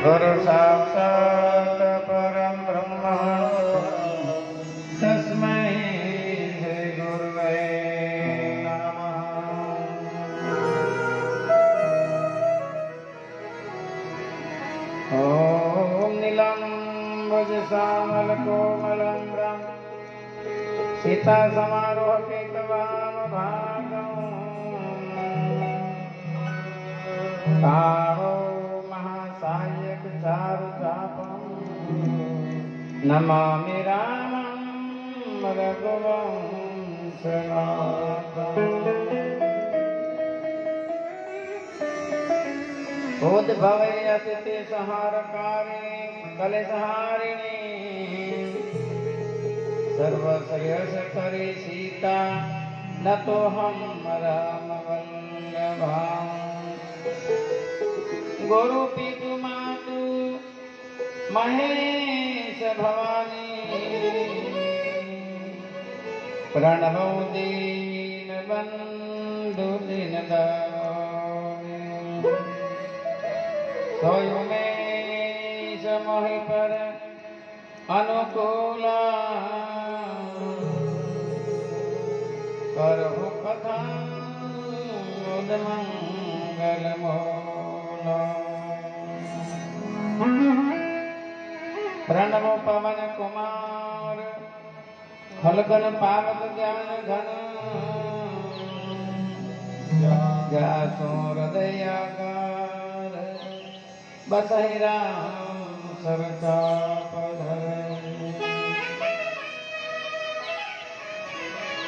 गुरु साक्षात् परं ब्रह्म तस्मै श्री गुरुवे नमः। ॐ नीलं भुजश्यामलकोमलं सीता समारोह केतवानुभागम् कारो महासायक चारुचापं नमामि रामं रघुवंशनाथम्। उद्भवे अतिथि संहारकारिणी कलेशहारिणी सर्वश्रेयसकरी सीता न तो हम राम वल्लभाम्। गुरु पितु मातु महेश भवानी प्रणवो दीन बंधु दीनदानी। सोयु में समोहि पर अनुकूला करहु कथा मंगल मोला। प्रणव पवन कुमार खलगन पावक ज्ञान घन जासो हृदयागार बसहि राम सरचापधर।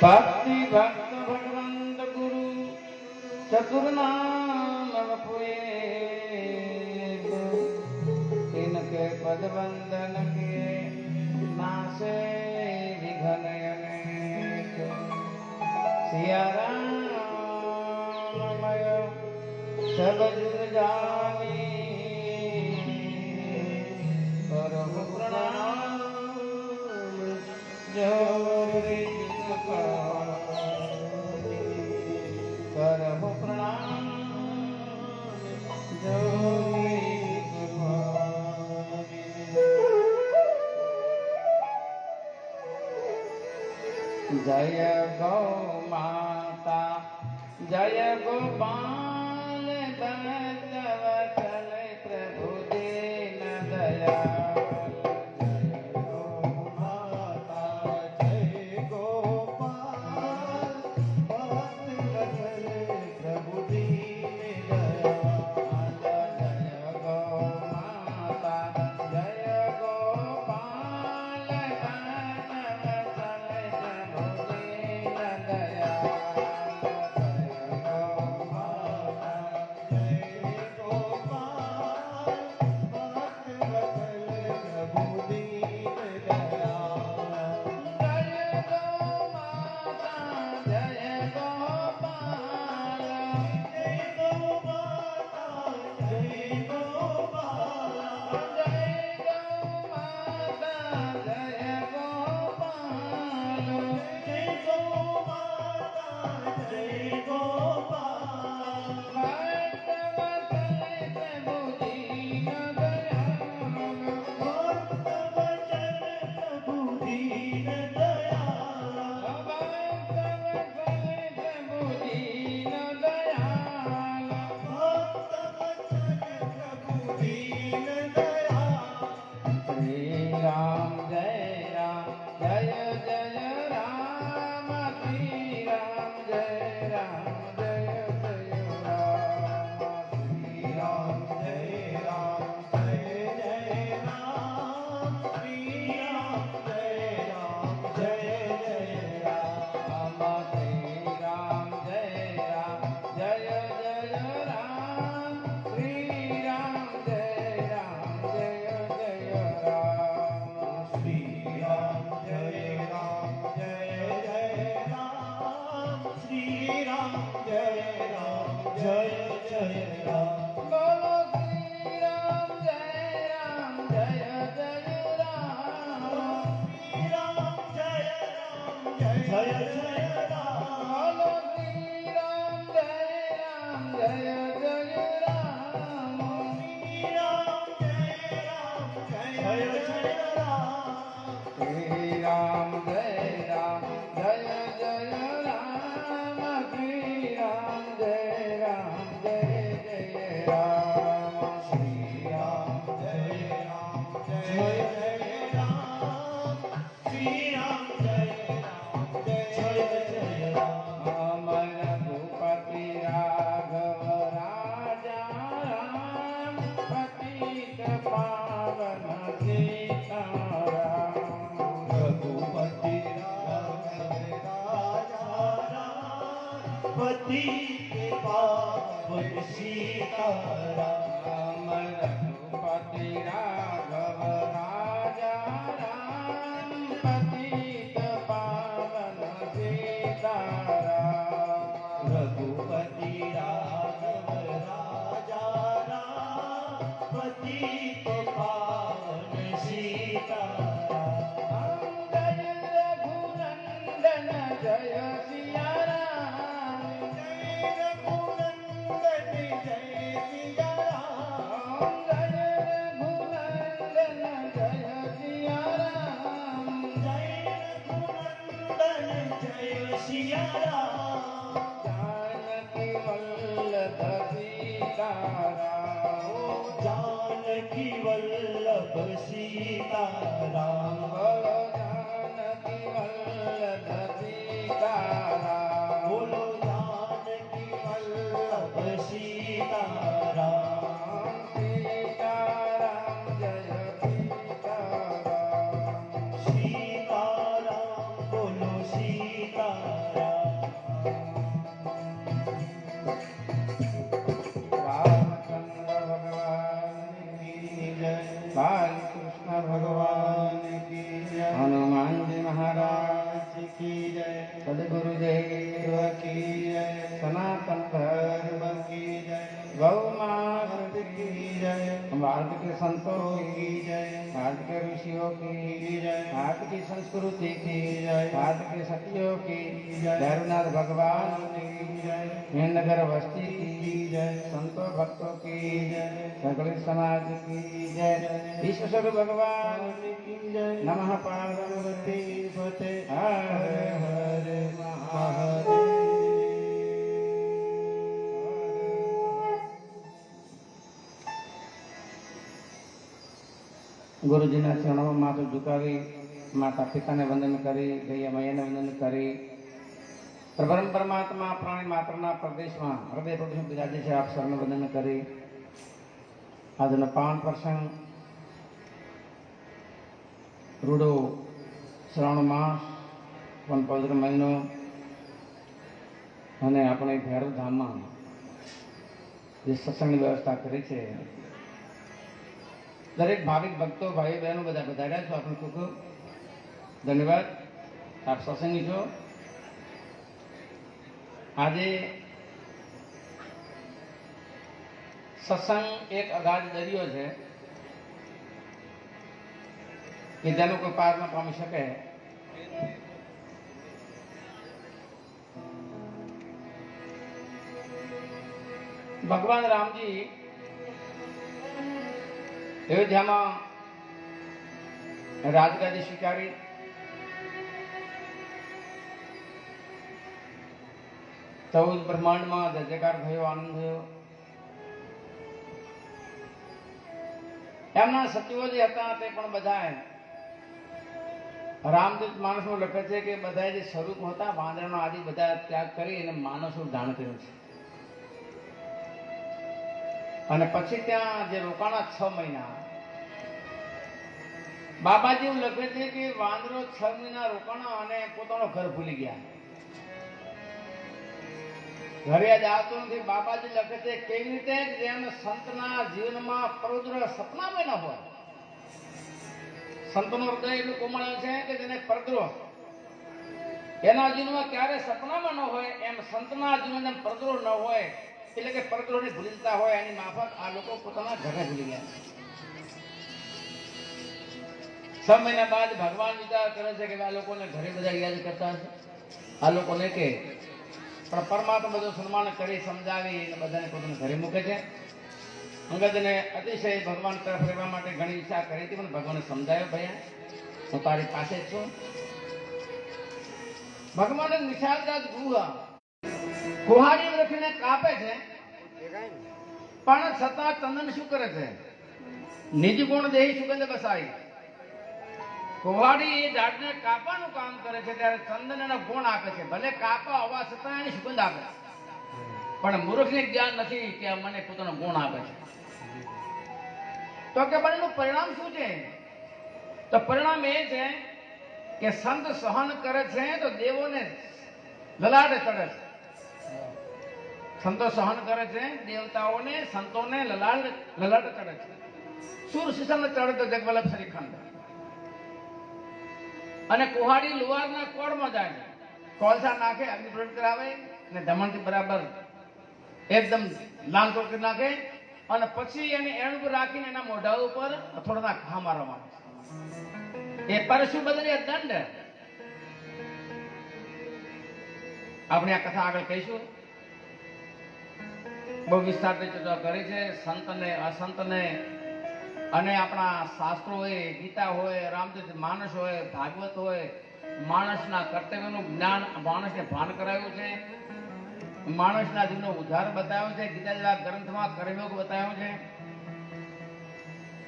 भक्ति भक्त भगवंत गुरु चतुर्नाम पुए तिनके पद वंदन के नासे विघन अनेक। सिया राममय सब जुग जानी करहु प्रणाम जोरी करहु प्रणाम जोरी। जय गौ माता जय गोपाल बचव चल प्रभु दीन दयाल। पति के पावन सीताराम रघुपति राघव राजा राम पतित पावन सीताराम रघुपति राघव राजा राम पतित पावन सीताराम जय रघुनंदन जय सिया राम जानकी वल्लभ सीताराम जानकी वल्लभ सीताराम बोलो जानकी वल्लभ सीताराम बोलो जानकी वल्लभ सीताराम सीताराम जय सीताराम सीताराम बोलो सीताराम रामचंद्र भगवान की जय बालकृष्ण भगवान की जय हनुमान जी महाराज महाराज की जय सदगुरुदेव की जय सनातन धर्म धर्म की जय गौ माता भारत की जय भारत के संतों की की जय भारत के ऋषियों की जय भारत की संस्कृति की जय भारत के सतियों की जय भैरवनाथ भगवान की जय हेमनगर बस्ती की जय संतों भक्तों की जय सगले समाज की जय ईश्वर भगवान की जय नमः पार्वती पते हर हर महादेव गुरुजी ने चरणों में माथा झुकावी माता पिता ने वंदन करी गैया मैया ने वंदन करी परम परमात्मा प्राणी मात्रा प्रदेश में हृदय प्रदेश बिराजे से आप सबने वंदन करी आज पावन प्रसंग रूडो श्रावण मास पण पवित्र महीनो અને આપણે ભૈરવ ધામમાં જે સત્સંગની વ્યવસ્થા કરી છે દરેક ભાવિક ભક્તો ભાઈ બહેનો બધા વધાર્યા છો આપણે ખૂબ ખૂબ ધન્યવાદ આપ સત્સંગી છો આજે સત્સંગ એક અગાધ દરિયો છે કે જેનો કોઈ પાર ન પામી શકે ભગવાન રામજી અયોધ્યામાં રાજગાદી સ્વીકારી ચૌદ બ્રહ્માંડમાં જય જયકાર થયો આનંદ થયો એમના સચિવો જે હતા તે પણ બધાએ રામદૂત માણસો લખે છે કે બધા જે સ્વરૂપ હતા વાંદરાનો આદિ બધા ત્યાગ કરી અને માનસો ધારણ કર્યું છે અને પછી ત્યાં જે રોકાણા 6 મહિના બાબાજી એવું લખે છે કે વાંદરો 6 મહિના રોકાણા અને પોતાનો ઘર ભૂલી ગયા ઘરે જ આવતો નથી બાબાજી લખે છે કેવી રીતે જેમ સંતના જીવનમાં પરદ્રોહ સપનામાં ન હોય સંતનું હૃદય એટલું કોમળ છે કે જેને પરદ્રોહ એના જીવનમાં ક્યારે સપનામાં ન હોય એમ સંતના જીવનમાં પરદ્રોહ ન હોય એટલે કે પરદ્રોહને ભૂલી જતા હોય એની માફક આ લોકો પોતાના ઘરે ભૂલી ગયા 6 મહિના બાદ ભગવાન વિચાર કરે છે કે આ લોકોને ઘરે બધા યાદ કરતા હશે આ લોકોને કે પણ પરમાત્મા બધું સન્માન કરી સમજાવી અને બધાને પોતાના ઘરે મૂકે છે અંગદને અતિશય ભગવાન તરફ રહેવા માટે ઘણી ઈચ્છા કરી હતી, પણ ભગવાને સમજાયો, ભૈયા હું તારી પાસે જ છું. ભગવાન નિશાલદાસ ગુહા કુહાડી વૃક્ષને કાપે છે, પણ છતાં ચંદન શું કરે છે? નિજ ગુણ દેહી સુગંધ બસાઈ. કુહાડી એ ઝાડને કાપવાનું કામ કરે છે ત્યારે ચંદન એના ગુણ આપે છે. ભલે કાપા હોવા છતાં એની સુગંધ આપે છે, પણ મૂર્ખને જ્ઞાન નથી કે મને પોતાનો ગુણ આપે છે. તો કે બંનેનું પરિણામ શું છે? તો પરિણામ એ છે કે સંત સહન કરે છે તો દેવોને લલાટે ચડે છે. સંતો સહન કરે છે, દેવતાઓને સંતોને લલાટે ચડે છે. સુર શિશનને ચડે તો જગવલ્લભ શ્રીખંડ. અને કુહાડી લુહારના કોળમાં જાય છે, કોલસા નાખે, અગ્નિ પ્રવેશ કરાવે ને ધમણથી બરાબર એકદમ લાલ કરી નાખે, અને પછી એને એણ ઉપર રાખીને એના મોઢા ઉપર થોડા ઘા મારવા માંગે છે. એ પરશુ બદલે દંડ. આપણે આ કથા આગળ કહીશું, બહુ વિસ્તારથી ચર્ચા કરી છે. સંતને અસંતને અને આપણા શાસ્ત્રો હોય, ગીતા હોય, રામચરિત માનસ હોય, ભાગવત હોય, માણસના કર્તવ્યનું જ્ઞાન માણસને ભાન કરાવ્યું છે. માણસના જીવનો ઉદ્ધાર બતાવ્યો છે. ગીતા જેવા ગ્રંથમાં કર્મયોગ બતાવ્યો છે.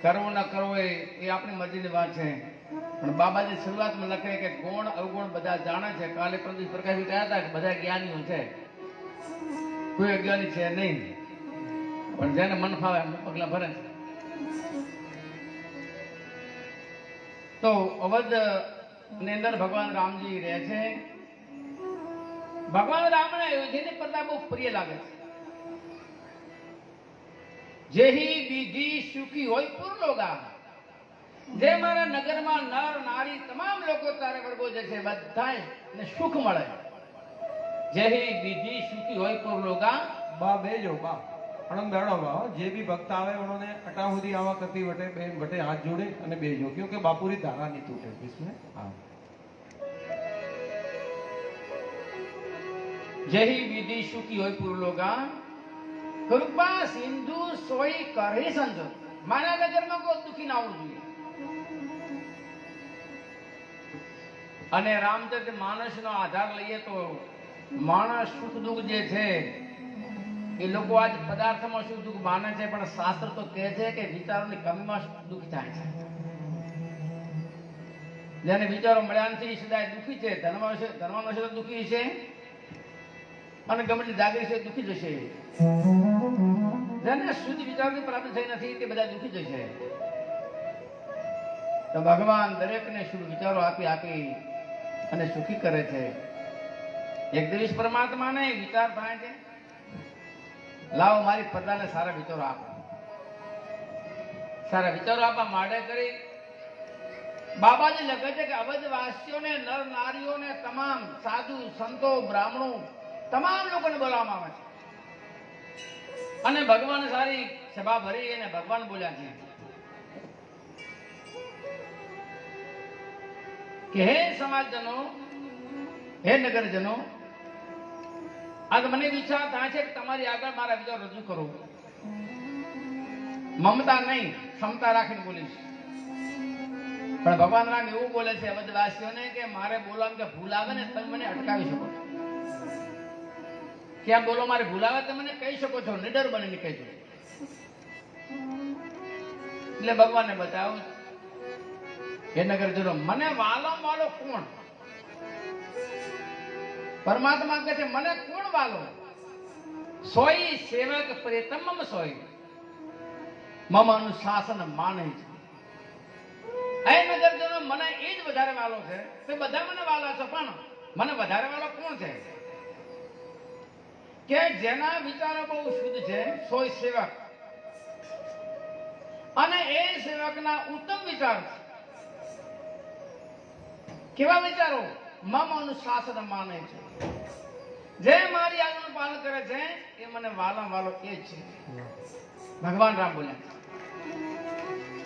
કરવો ન કરવો એ આપણી મરજીની વાત છે, પણ બાબાજી શરૂઆતમાં લખે કે ગુણ અવગુણ બધા જાણે છે. કાલે પ્રદીપ પ્રકાશી કહ્યા હતા કે બધા જ્ઞાનીઓ છે, કોઈ અજ્ઞાની છે નહીં, પણ જેને મન ફાવે એમ પગલા ભરે છે. તો અવધ ની અંદર ભગવાન રામજી રહે છે. ભગવાન રામને અયોધ્યાની પ્રજા બહુ પ્રિય લાગે છે. જેહી વિધિ સુખી હોય પૂર્લોગા. જે મારા નગરમાં નર નારી તમામ લોકો તારે વર્ગો જે છે બધાને સુખ મળે. જેહી વિધિ સુખી હોય પૂર્લોગા. बा बेजो बा अणम बैठो बा जे भी भक्त आवे उन्होंने अटाहुदी आवा करती वटे बेन वटे हाथ जोड़े અને બેજો क्योंकि बापुरी धारा नहीं टूटे इसमें. हाँ જેહી વિધિ સુખી હોય પૂર્લોગા. કૃપા સિંધુ સોઈ કરે સંજો. મારા નગરમાં કોઈ દુખી ના આવવું જોઈએ. અને રામચરિત માનસનો આધાર લઈએ તો માણસ સુખ દુઃખ જે છે એ લોકો આજ પદાર્થમાં સુખ દુઃખ માને છે, પણ શાસ્ત્ર તો કહે છે કે વિચારોની કમીમાં દુઃખ થાય છે. જેને વિચારો મળ્યા નથી સદાય દુઃખી છે. ધનવાન હશે તો દુઃખી છે, અને ગમે તે જાગરી છે દુઃખી જશે. જેને શુદ્ધ વિચારોની પ્રાપ્તિ થઈ નથી તે બધા દુઃખી જશે. તો ભગવાન દરેકને શુદ્ધ વિચારો આપી આપી અને સુખી કરે છે. એક દિવસ પરમાત્માને વિચાર થાય છે, લાવો મારી પ્રજાને સારા વિચારો આપો. સારા વિચારો આપવા માટે કરી બાબાજી લખે છે કે અવધવાસીઓને, નર નારીઓને, તમામ સાધુ સંતો બ્રાહ્મણો તમામ લોકોને બોલાવવામાં આવે છે. અને ભગવાન સારી સભા ભરી અને ભગવાન બોલ્યા છે કે હે સમાજજનો, હે નગરજનો, આજ મને વિચાર થાય છે કે તમારી આગળ મારા વિચાર રજૂ કરું. મમતા નહીં, ક્ષમતા રાખીને બોલીશ. પણ ભગવાન રામ એવું બોલે છે અવધવાસીઓને કે મારે બોલવામાં કે ભૂલ આવે ને તમે મને અટકાવી શકો છો. ક્યાં બોલો મારે ભૂલ આવે તમે મને કહી શકો છો, નિડર બનીને કહેજો. એટલે ભગવાનને બતાવું, હે નગરજનો, મને વાલો વાલો કોણ? પરમાત્મા કહે છે મને કોણ વાલો? સોઈ સેવક પ્રેતમમ સોઈ મમ અનુશાસન માને છે. હે નગરજનો, મને એ જ વધારે વાલો છે. તે બધા મને વાલા છો, પણ મને વધારે વાલો કોણ છે? કે જેના વિચારો બહુ શુદ્ધ છે, સોઈ સેવક, અને એ સેવકના ઉત્તમ વિચાર છે. કેવા વિચારો? મમ અનુશાસન માને છે. જે મારી આજ્ઞાનું પાલન કરે છે એ મને વાલા વાલો એ છે. ભગવાન રામ બોલ્યા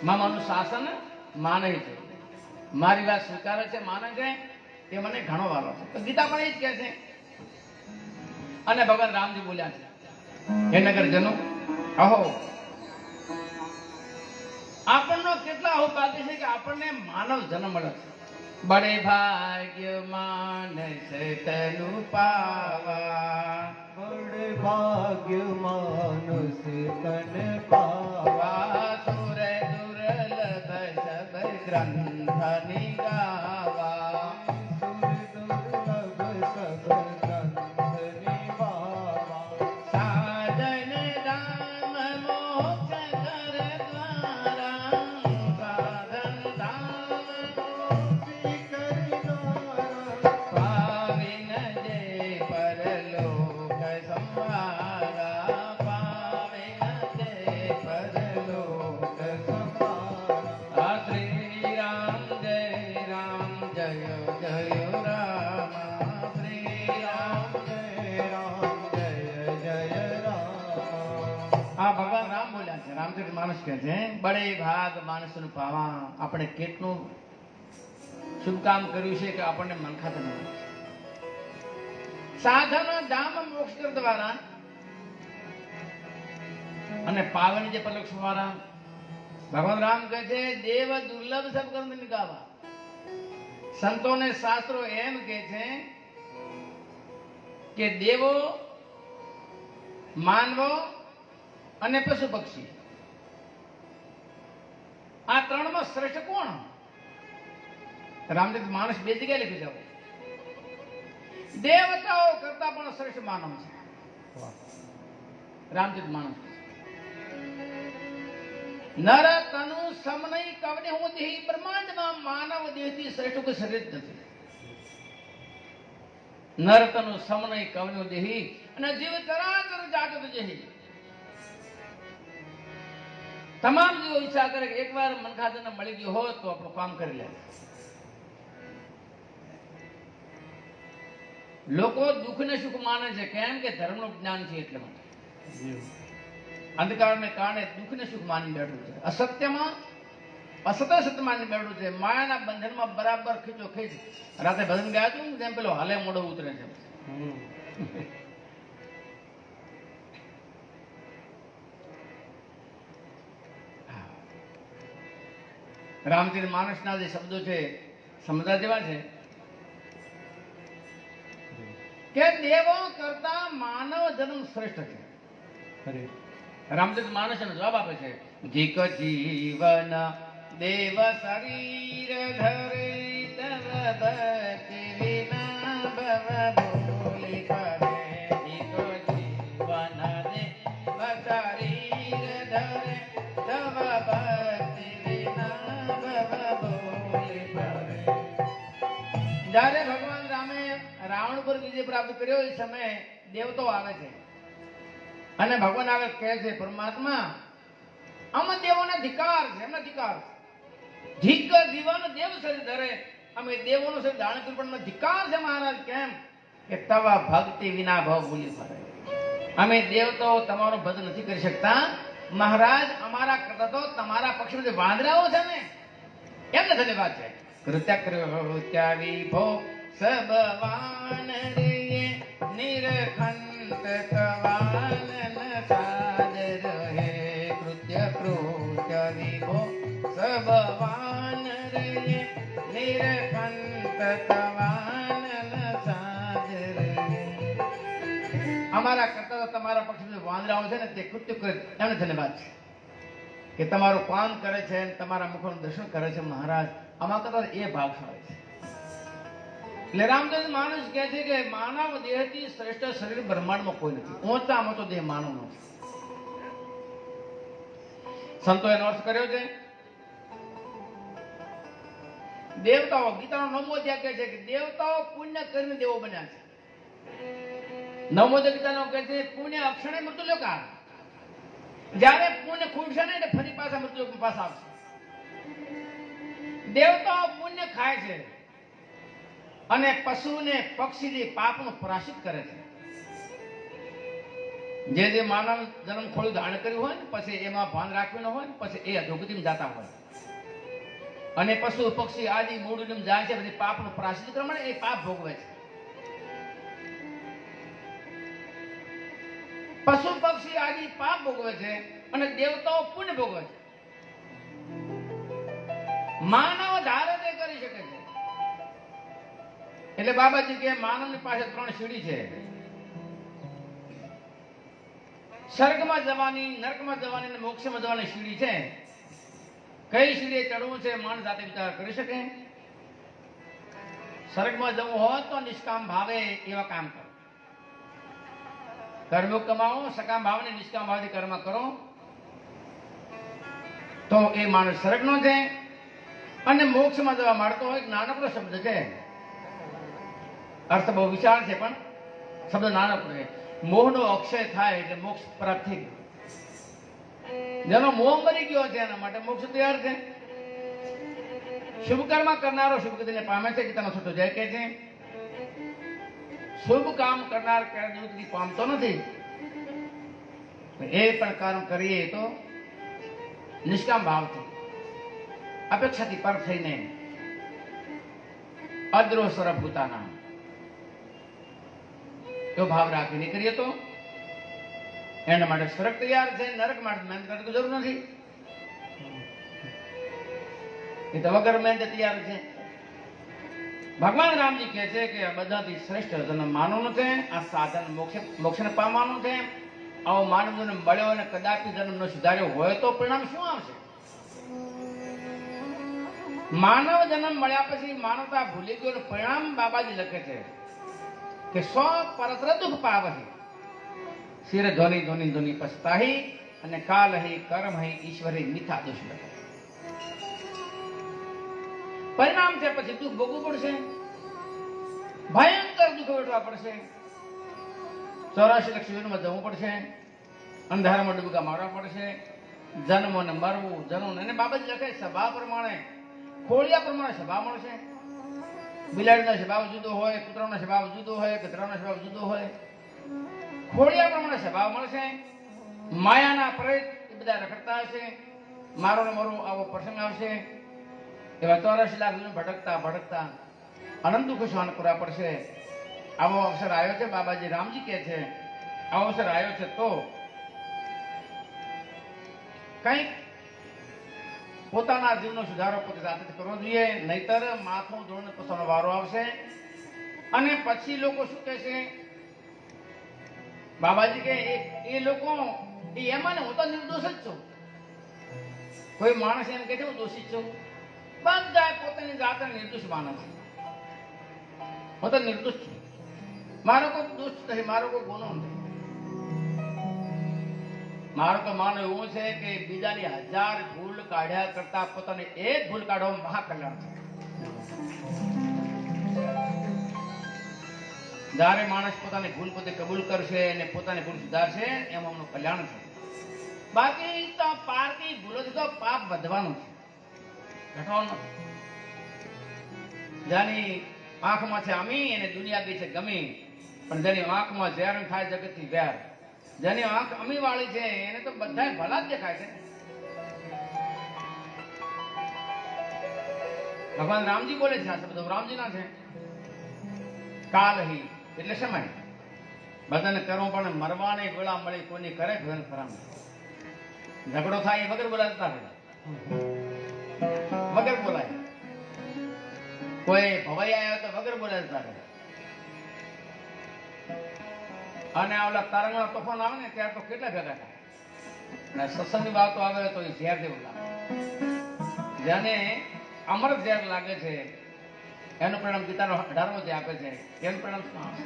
મમ અનુશાસન માને છે. મારી વાત સ્વીકારે છે, માને છે, એ મને ઘણો વાલો છે. તો ગીતા પણ એ જ કહે છે. અને ભગવાન રામજી બોલ્યા છે, હે નગરજનો, અહો આપણનો કેટલા આવું ભાગ્ય છે કે આપણને માનવ જન્મ મળે છે. બડે ભાગ્ય માનસ તનુ પાવા, બડે ભાગ્ય માનુષ તન પાવા, સુર દુર્લભ સબ ગ્રંથ નિગાવા, સુર દુર્લભ સબ ગ્રંથ નિભાવા, સાધન રામ મોક્ષ કર દ્વારા, સાધન રામ પાવિન જે પરલોક સંવારા, પાવિન જે પરલોક સંવારા. શ્રી રામ જય રામ જય જય રામ, શ્રી રામ જય રામ જય જય રામ. આ ભગવાન રામ બોલ્યા છે. રામચરિત માનસ કહે છે બડે ભાગ માણસનું પાવા. આપણે કેટલું શુભ કામ કર્યું છે કે આપણને મનખાતા નથી. સાધન ધામ મોક્ષ દ્વારા અને પાવન જે પરલોક દ્વારા. ભગવાન રામ કહે છે દેવ દુર્લભ સબ કર્મ નિગાવા. સંતો ને શાસ્ત્રો એમ કે છે કે દેવો, માનવો અને પશુ પક્ષી આ ત્રણમાં શ્રેષ્ઠ કોણ? રામચરિત માનસ બે જગ્યાએ લખી જાઓ. દેવતાઓ કરતા પણ શ્રેષ્ઠ માનવ છે રામચરિત માનસ. નર તનુ સમનય કવને હું દેહી. બ્રહ્માંડમાં માનવ દેહથી શ્રેષ્ઠ કોઈ શરીર જ નથી. નર તનુ સમનય કવને દેહી અને જીવ ચરાચર જાગત જેહી. તમામ જીવો ઈચ્છા કરે કે એકવાર મનખાતાને મળી ગયો હોત તો આપણું કામ કરી લે. લોકો દુઃખ ને સુખ માને છે કેમ કે ધર્મનું જ્ઞાન છે એટલે માટે. અંધકારને કારણે દુઃખ ને સુખ માની બેઠું છે. અસત્યમાં અસત્ય સત્ય માની બેઠું છે. માયાના બંધનમાં બરાબર ખીચો ખીચ. રાતે ભજન ગયા હતું તેમ પેલો હાલે મોડો ઉતરે છે. રામચરિત માનસના જે શબ્દો છે સમજવા જેવા છે કે દેવો કરતા માનવ જન્મ શ્રેષ્ઠ છે. રામચરિત માનસ એનો જવાબ આપે છે જીક જીવન દેવ શરીર ધરે તવ ભક્તિ વિના ભવ ભૂલી પરે. જીક જીવન દેવ શરીર ધરે તવ ભક્તિ વિના ભવ ભૂલી પરે. જ્યારે ભગવાન રામે રાવણ પર વિજય પ્રાપ્ત કર્યો એ સમયે દેવતાઓ આવે છે અને ભગવાન આગળ કહે છે પરમાત્મા અમે દેવોના ધિકાર છે. એમના ધિકાર ધિક જીવન દેવ શરીર ધરે. અમે દેવોનું શરીર ધારણ કર્યું પણ ધિકાર છે મહારાજ. કેમ કે તવા ભક્તિ વિના ભાવ ભૂલી ફરે. અમે દેવતાઓ તમારું ભજન નથી કરી શકતા મહારાજ. અમારા કરતા તો તમારા પક્ષમાં જે વાંદરાઓ છે ને એમને ધન્યવાદ છે. કૃત્ય કૃત્ય વિભો સબ વાનરે નિરખંત કવાનન સાદર હે. કૃત્ય કૃત્ય વિભો સબ વાનરે નિરખંત કવાનન સાદર હે. અમારા કરતા તો તમારા પક્ષમાં વાંદરાઓ છે ને તે કૃત્ય કરે એમને ધન્યવાદ છે કે તમારું કામ કરે છે અને તમારા મુખનું દર્શન કરે છે મહારાજ. આમાં કરતા એ ભાવશાળી છે. એટલે રામચરિત માનસ કહે છે કે માનવ દેહથી શ્રેષ્ઠ શરીર બ્રહ્માંડમાં કોઈ નથી. ઊંચામાં ઊંચો દેહ માનવનો છે. સંતો એનો અર્થ કર્યો છે. દેવતાઓ ગીતાનો 9મો અધ્યાય કહે છે કે દેવતાઓ પુણ્ય કરીને દેવો બન્યા છે. 9મો ગીતાનો કહે છે પુણ્ય અક્ષણે મૃત્યુલોકા. જ્યારે પુણ્ય ખૂટશે ને એટલે ફરી પાછા મૃત્યુલોક પાછા આવશે. દેવતાઓ પુણ્ય ખાય છે અને પશુ ને પક્ષી પાપનું પ્રાયશ્ચિત કરે છે. જે માનવ જન્મ ખોળું ધારણ કર્યું હોય ને પછી એમાં ભાન રાખ્યું ન હોય ને પછી એ અધોગતિમાં જતા હોય અને પશુ પક્ષી આદિ મૂળ જાય છે પછી પાપનું પ્રાયશ્ચિત કરવા માટે એ પાપ ભોગવે છે. પશુ પક્ષી આદિ પાપ ભોગવે છે અને દેવતાઓ પુણ્ય ભોગવે છે. માનવ ધારે તે કરી શકે છે. એટલે બાબાજી કે માનવની પાસે 3 સીડી છે. સ્વર્ગમાં જવાની, નરકમાં જવાની અને મોક્ષમાં જવાની સીડી છે. કઈ સીડીએ ચડવું છે માણસ જાતે વિચાર કરી શકે. સ્વર્ગમાં જવું હોય તો નિષ્કામ ભાવે એવા કામ કરો. કર્મ કમાવો, સકામ ભાવને નિષ્કામ ભાવથી કર્મ કરો તો એ માણસ સ્વર્ગનો છે. અને મોક્ષમાં જવા માંડતો હોય નાનકડો શબ્દ છે, અર્થ બહુ વિશાળ છે પણ શબ્દ નાનકડો છે. મોહનો અક્ષય થાય એટલે મોક્ષ પ્રાપ્ત થઈ ગયો. જેનો મોહ મરી ગયો છે એના માટે મોક્ષ તૈયાર છે. શુભ કર્મ કરનારો શુભ ગતિને પામે છે, ગીતાનો છઠ્ઠો અધ્યાય કહે છે. શુભ કામ કરનાર નિવૃત્તિ પામતો નથી. એ પણ કર્મ કરીએ તો નિષ્કામ ભાવથી, અપેક્ષાથી પર થઈને અદ્રો સ્વરૂપ પોતાના એવો ભાવ રાખીને કરીએ તો એના માટે સ્વર્ગ તૈયાર છે. નરક માટે મહેનત કરવાની જરૂર નથી. એ તો વગર મહેનત તૈયાર છે. ભગવાન રામજી કહે છે કે બધાથી શ્રેષ્ઠ જન્મ માનવનો છે. આ સાધન મોક્ષને પામવાનું છે. આવો માનવ જન્મ મળ્યો અને કદાપી જન્મ ન સુધાર્યો હોય તો પરિણામ શું આવશે? માનવ જન્મ મળ્યા પછી માનવતા ભૂલી ગયો. પરિણામ બાબાજી લખે છે કે સો પરત્ર દુઃખ પાવહી, શિર ધ્વનિ ધ્વનિ ધ્વનિ પસ્તાહી, અને કાલ હી કર્મ હી ઈશ્વરે મિથા દોષ લખે. પરિણામ છે પછી દુઃખ ભોગવવું પડશે, ભયંકર દુઃખ વેઠવા પડશે, 84 લાખ શિબિરમાં જવું પડશે, અંધારામાં ડૂબકા મારવા પડશે, જન્મ અને મરવું, જન્મ. અને બાબાજી લખે સ્વભાવ પ્રમાણે, ખોળિયા પ્રમાણે સ્વભાવ મળશે. બિલાડીનો સ્વભાવ જુદો હોય, કૂતરાનો સ્વભાવ જુદો હોય, ગધેડાનો સ્વભાવ જુદો હોય. ખોળિયા પ્રમાણે સ્વભાવ મળશે. માયાના પ્રેત એ બધા રખડતા હશે. મારો ને મારો આવો પ્રસંગ આવશે. એવા 84 લાખ ભટકતા ભટકતા અનંત દુઃખ સહન કરવા પડશે. આવો અવસર આવ્યો છે. બાબાજી રામજી કહે છે આવો અવસર આવ્યો છે તો કંઈક પોતાના જીવનો સુધારો પોતે જાતે કરવો જોઈએ. નહીતર માથું ધોઈને પોતાનો વારો આવશે. અને પછી લોકો શું કહે છે? બાબાજી કે એ લોકો એમાં ને હું તો નિર્દોષ જ છું. કોઈ માણસ એમ કે છે હું દોષિત છું? બધા પોતાની જાતે નિર્દોષ માને છે. હું તો નિર્દોષ છું, મારો કોઈ દોષ નથી, મારો કોઈ ગુનો નથી. મારું તો માનવું એવું છે કે બીજાની 1000 ભૂલ કાઢ્યા કરતા પોતાને એક ભૂલ કાઢવા મહાકલ્યાણ છે. જ્યારે માણસ પોતાની ભૂલ પોતે કબૂલ કરશે અને પોતાની ભૂલ સુધારશે એમાં એમનું કલ્યાણ છે. બાકી તો પારકી ભૂલોથી તો પાપ વધવાનું છે, ઘટવાનું નથી. જેની આંખમાં છે અમી અને દુનિયા ગઈ છે ગમી, પણ જેની આંખમાં ઝેર થાય જગતથી વેર. જેની આંખ અમી વાળી છે એને તો બધા ભલા જ દેખાય છે. ભગવાન રામજી બોલે છે આ શબ્દો રામજીના છે. કાલ હી એટલે સમય. બધાને કરવું પણ મરવાને ગોળા મળી કોની કરે ઘર ખરામ. ઝઘડો થાય એ વગર બોલાતા રહે, વગર બોલાય. કોઈ ભવાઈ આવ્યો તો વગર બોલાતા રહે. અને ઓલા તારંગના તોફાન આવે ને ત્યારે તો કેટલા ભેગા થાય. અને સત્સંગની વાતો આવે તો એ ઝેર જેવું લાગે. જેને અમૃત ઝેર લાગે છે એનું પરિણામ ગીતાનો 18મો અધ્યાય આપે છે. એનું પરિણામ શું આવશે?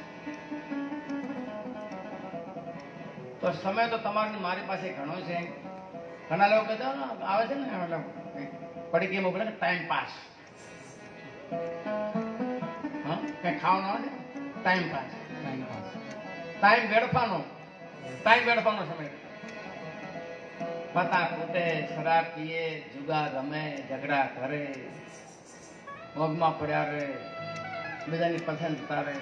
તો સમય તો તમારી મારી પાસે ઘણો છે. ઘણા લોકો કહેતા આવે છે ને પડી ગઈ મોકલે ટાઈમ પાસ. હા, કઈ ખાવાનું આવે છે ટાઈમ પાસ. ટાઈમ વેડફાનો સમય. પતા કૂટે, શરાબ પીએ, જુગાર રમે, ઝઘડા કરે, મોગમાં પડ્યા રહે, બીજાની પસંદ થતા રહે.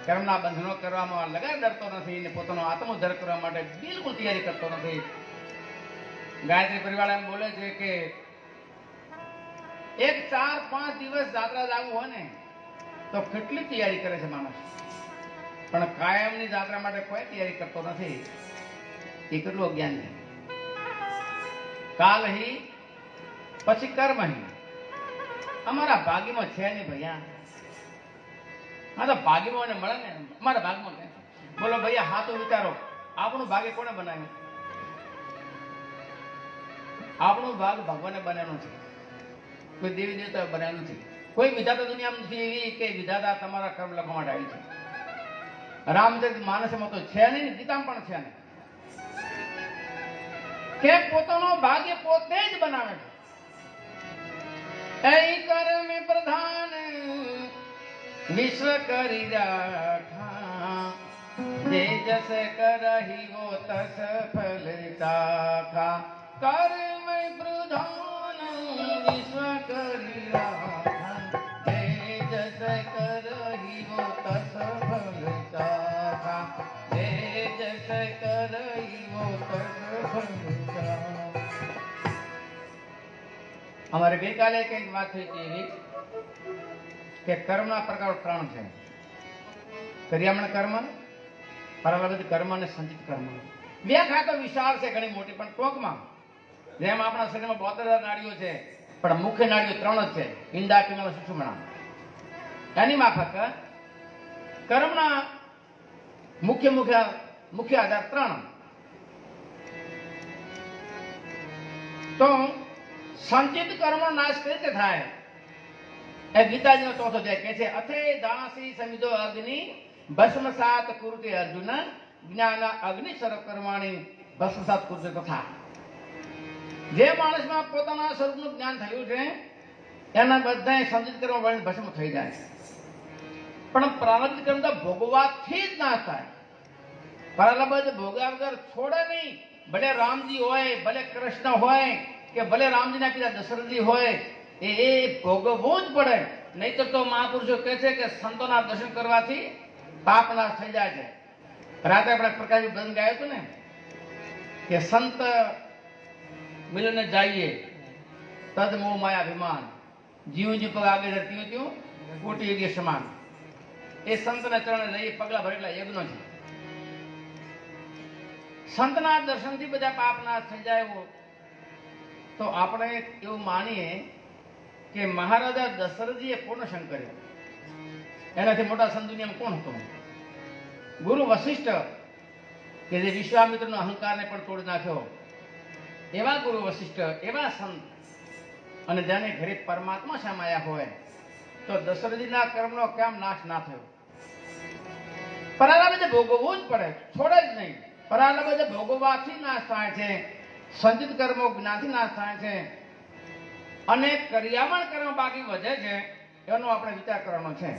કર્મના બંધનો કરવામાં લગાર ડરતો નથી ને પોતાનો આત્મોદ્ધાર કરવા માટે બિલકુલ તૈયારી કરતો નથી. ગાયત્રી પરિવાર એમ બોલે છે કે 4-5 દિવસ જાત્રા જવું હોય ને તો કેટલી તૈયારી કરે છે માણસ, પણ કાયમની જાત્રા માટે કોઈ તૈયારી કરતો નથી. એ કેટલું અજ્ઞાન છે. કાલ હી પછી કર્મ હી. અમારા ભાગ્યમાં છે નહીં ભૈયા. હા તો ભાગ્યમાં મને મળે ને, અમારા ભાગમાં કે બોલો ભૈયા. હા તો વિચારો, આપણું ભાગ્ય કોને બનાવ્યું? આપણું ભાગ ભગવાને બનાવ્યું છે, કોઈ દેવી દેવતા બનાવ્યું નથી. કોઈ વિધાતા દુનિયામાં નથી એવી કે વિધાતા તમારા કર્મ લખવા માટે આવી છે. રામચરિત માનસમાં તો છે નહીં, ગીતામાં પણ છે નહીં કે પોતાનો ભાગ્ય પોતે જ બનાવે છે. ऐ कर्म प्रधान विश्व करी राखा, जे जस करहि वो तस फल चाखा. कर्म प्रधान विश्व करी राखा, जे जस करहि वो तस फल चाखा, जे जस करहि वो तस फल चाखा. અમારે ગઈકાલે કઈક વાત થઈ હતી એવી કે કર્મના પ્રકાર 3 છે. ક્રિયામણ કર્મ, પરાલંબિત કર્મ અને સંચિત કર્મ. વ્યાખ્યા તો વિશાળ છે, ઘણી મોટી, પણ ટૂંકમાં જેમ આપણા શરીરમાં 72,000 નાડીઓ છે, પણ મુખ્ય નાડીઓ 3 જ છે, ઈંડા, પિંગલા, સુષુમ્ના. એની માફક કર્મના મુખ્ય આધાર 3. તો સંચિત કર્મનો નાશ કઈ રીતે થાય? એ ગીતાજીનો 4થો અધ્યાય કહે છે, અથે દાસી સમિદો અગ્નિ ભસ્મસાત કુરુતે અર્જુન, જ્ઞાન અગ્નિ સર્વ કર્માણી ભસ્મસાત કુરુતે તથા. જે માણસમાં પોતાના સ્વરૂપનું જ્ઞાન થયું છે એના બધા સંચિત કર્મ વળીને ભસ્મ થઈ જાય. પણ પ્રારબ્ધ કર્મ તો ભોગવાથી જ નાશ થાય. પ્રારબ્ધ ભોગવ્યા વગર છોડે નહીં. ભલે રામજી હોય, ભલે કૃષ્ણ હોય, કે ભલે રામજીના પિતા દશરથજી હોય, એ ભોગવવું જ પડે. નહીતર તો મહાપુરુષો કહે છે કે સંતોના દર્શન કરવાથી પાપ નાશ થઈ જાય છે. રાતે આપણે પ્રકાશજી ભજન ગાયું હતું ને કે સંત મિલને જાઈએ તદ મોહ માયા અભિમાન, જીવ જીવ પગ આગે ત્યું ત્યું કોટી યજ્ઞ સમાન. એ સંતના ચરણે લઈ પગલા ભરેલા યજ્ઞ છે. સંતના દર્શનથી બધા પાપ નાશ થઈ જાય. તો આપણે એવું માનીએ કે મહારાજા દશરથજીએ પૂર્ણ સંગ કર્યો. એનાથી મોટા સંત દુનિયામાં કોણ હતો? ગુરુ વશિષ્ઠ, કે જે વિશ્વામિત્રનો અહંકારને પણ તોડી નાખ્યો. એવા ગુરુ વશિષ્ઠ, એવા સંત, અને જેને ઘરે પરમાત્મા સમાયા હોય, તો દશરથજીના કર્મનો કેમ નાશ ના થયો? પરાલંબિત ભોગવવું જ પડે, છોડે જ નહીં. પરાલંબિત ભોગવવાથી નાશ થાય છે. સંચિત કર્મો જ્ઞાનથી નાશ થાય છે. અને ક્રિયામણ કર્મ બાકી વધે છે. એનો આપણે વિચાર કરવાનો છે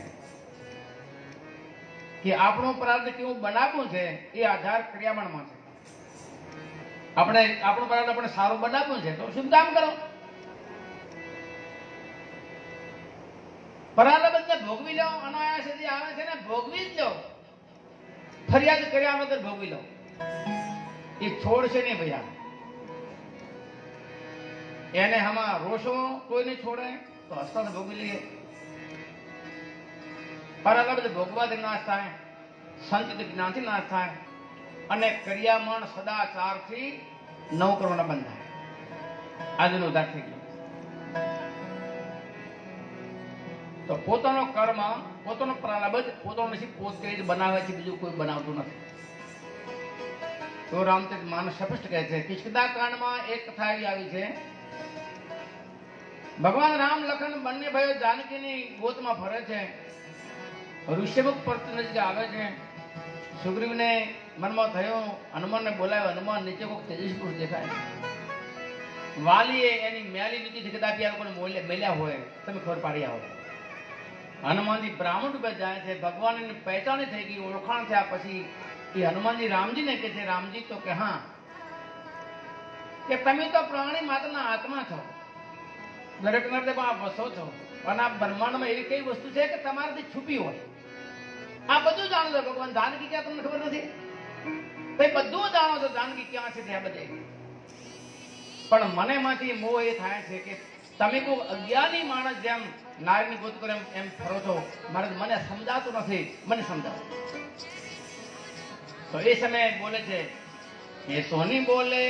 કે આપણું પ્રારબ્ધ કેવું બનાવવું છે એ આધાર ક્રિયામણમાં છે. આપણું પ્રારબ્ધ આપણે સારું બનાવવું છે તો શું કામ કરો? પ્રારબ્ધને ભોગવી લો. અનાયાસ જે આવે છે ને ભોગવી જ લો. ફરિયાદ કર્યા વગર ભોગવી લો. એ છોડશે નહીં ભૈયા. એને હમણાં રોષો કોઈ નહીં છોડે તો હસતા ભોગવી લઈએ. પરાલંબિત ભોગવાથી નાશ થાય, સંચિત જ્ઞાનથી નાશ થાય, અને ક્રિયામણ સદાચારથી નવ કર્મના બંધ થાય. આજનો ઉદાર થઈ ગયો. તો પોતાનો કર્મ, પોતાનો પ્રારબ્ધ, પોતાનો નસીબ પોતે જ બનાવે છે, બીજું કોઈ બનાવતું નથી. તો રામચરિત માનસ સ્પષ્ટ કહે છે. કિષ્કિંધા કાંડમાં એક કથા એવી આવી છે. ભગવાન રામ લખન બંને ભાઈઓ જાનકીની ગોતમાં ફરે છે. ઋષભ પર્વત નજીક આવે છે. સુગ્રીવને મનમાં થયું, હનુમાનને બોલાવ્યો. હનુમાન નીચે કોઈક તેજસ્વી પુરુષ દેખાય. વાલીએ એની મેલી નીતિથી કદાચ આ લોકોને મેલ્યા હોય, તમે ખબર પાડી આવો. હનુમાનજી બ્રાહ્મણ રૂપે જાય છે. ભગવાનની પહેચાન થઈ ગઈ, ઓળખાણ થયા પછી એ હનુમાનજી રામજીને કહે છે. રામજી તો કે હા, કે તમે તો પ્રાણી માત્રના આત્મા છો, દરેક નર્દમાં વસો છો, અને આ બ્રહ્માંડમાં એવી કઈ વસ્તુ છે કે તમારાથી છુપી હોય. આ બધું જાણો છો. ભગવાન જાનકી ક્યાં તમને ખબર નથી? તમે બધું જાણો છો જાનકી ક્યાં છે ત્યાં બધે. પણ મને માંથી મોહ એ થાય છે કે તમે કોઈ અજ્ઞાની માણસ જેમ નારીની ગોત કરે એમ ફરો છો. મને સમજાતું નથી, મને સમજાવો. તો એ સમયે બોલે છે, એ સોની બોલે